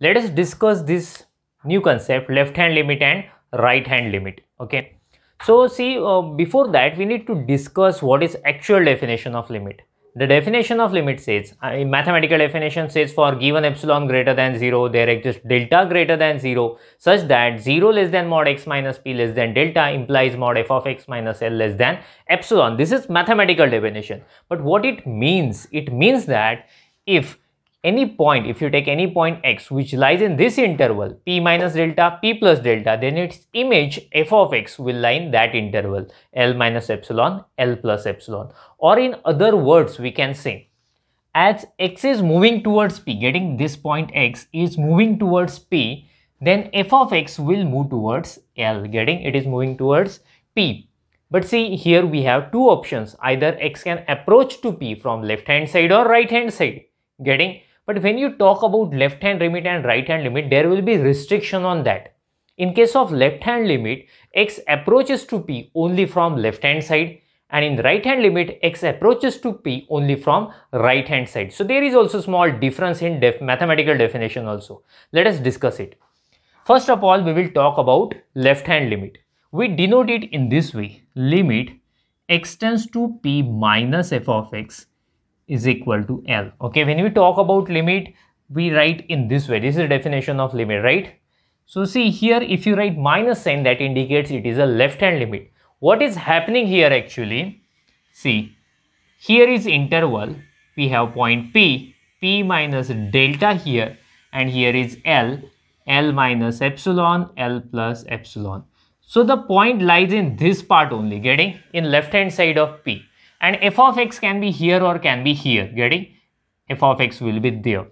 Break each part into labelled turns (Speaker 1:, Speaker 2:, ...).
Speaker 1: Let us discuss this new concept, left hand limit and right hand limit. Okay, so see, before that we need to discuss what is actual definition of limit. The definition of limit says, mathematical definition says, for given epsilon greater than 0, there exists delta greater than 0 such that 0 less than mod x minus p less than delta implies mod f of x minus l less than epsilon. This is mathematical definition. But what it means that if you take any point x which lies in this interval p minus delta, p plus delta, then its image f of x will lie in that interval l minus epsilon, l plus epsilon. Or in other words, we can say, as x is moving towards p, getting this point x is moving towards p, then f of x will move towards l, getting it is moving towards p. But see, here we have two options, either x can approach to p from left hand side or right hand side, getting. But when you talk about left hand limit and right hand limit, there will be restriction on that. In case of left hand limit, x approaches to p only from left hand side, and in right hand limit, x approaches to p only from right hand side. So there is also small difference in mathematical definition also. Let us discuss it. First of all, we will talk about left hand limit. We denote it in this way: limit x tends to p minus f of x is equal to L. Okay, when we talk about limit, we write in this way. This is the definition of limit, right? So see here, if you write minus sign, that indicates it is a left hand limit. What is happening here actually? See, here is interval. We have point P, P minus delta here, and here is L, L minus epsilon, L plus epsilon. So the point lies in this part only, getting in left hand side of P. And f of x can be here or can be here, getting f of x will be there.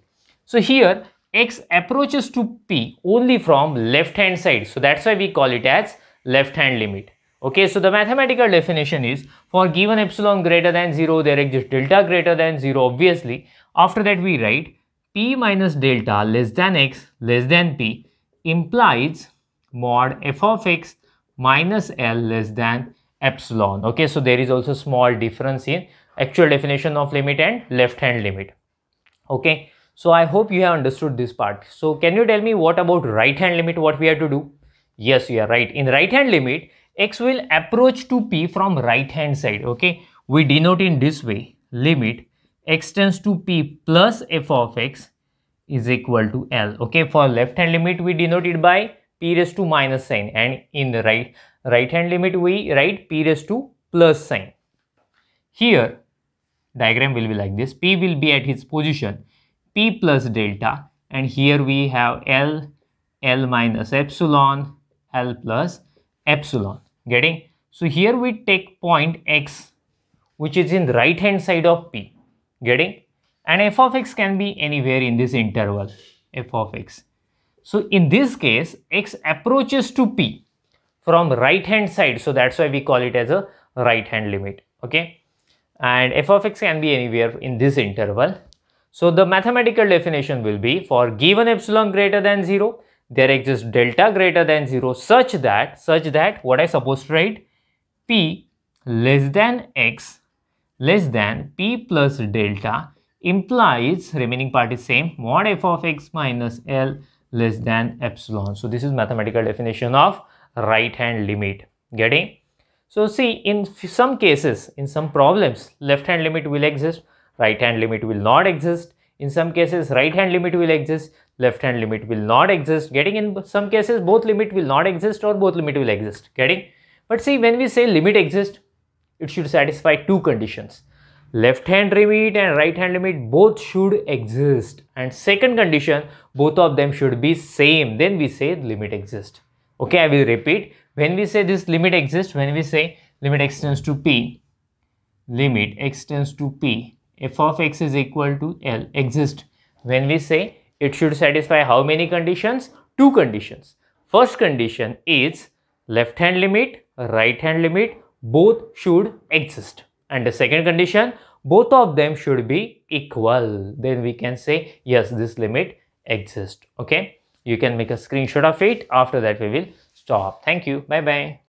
Speaker 1: So here x approaches to p only from left hand side, so that's why we call it as left hand limit. Okay, so the mathematical definition is, for given epsilon greater than 0, there exists delta greater than 0, obviously. After that we write p minus delta less than x less than p implies mod f of x minus l less than epsilon. Okay, so there is also small difference in actual definition of limit and left hand limit. Okay, so I hope you have understood this part. So can you tell me what about right hand limit, what we have to do? Yes, you are right. In right hand limit, x will approach to p from right hand side. Okay, we denote in this way: limit x tends to p plus f of x is equal to L. Okay, for left hand limit we denote it by p raised to minus sign, and in the right hand limit we write p raised to plus sign. Here diagram will be like this: p will be at its position p plus delta, and here we have L, L minus epsilon, L plus epsilon, getting. So here we take point x which is in the right hand side of p, getting, and f of x can be anywhere in this interval, f of x. So in this case, x approaches to p from right hand side, so that's why we call it as a right hand limit. Okay, and f of x can be anywhere in this interval. So the mathematical definition will be, for given epsilon greater than 0, there exists delta greater than 0 such that what I supposed to write, p less than x less than p plus delta implies, remaining part is same, mod f of x minus l less than epsilon. So this is mathematical definition of right hand limit, getting. So see, in some cases, in some problems, left hand limit will exist, right hand limit will not exist. In some cases, right hand limit will exist, left hand limit will not exist, getting. In some cases, both limit will not exist or both limit will exist, getting. But see, when we say limit exists, it should satisfy two conditions: left hand limit and right hand limit both should exist, and second condition, both of them should be same, then we say limit exists. Okay, I will repeat. When we say this limit exists, when we say limit x tends to p, limit x tends to p, f of x is equal to L exists. When we say, it should satisfy how many conditions? Two conditions. First condition is left hand limit, right hand limit both should exist, and the second condition, both of them should be equal. Then we can say, yes, this limit exists. Okay, you can make a screenshot of it. After that we will stop. Thank you. Bye bye.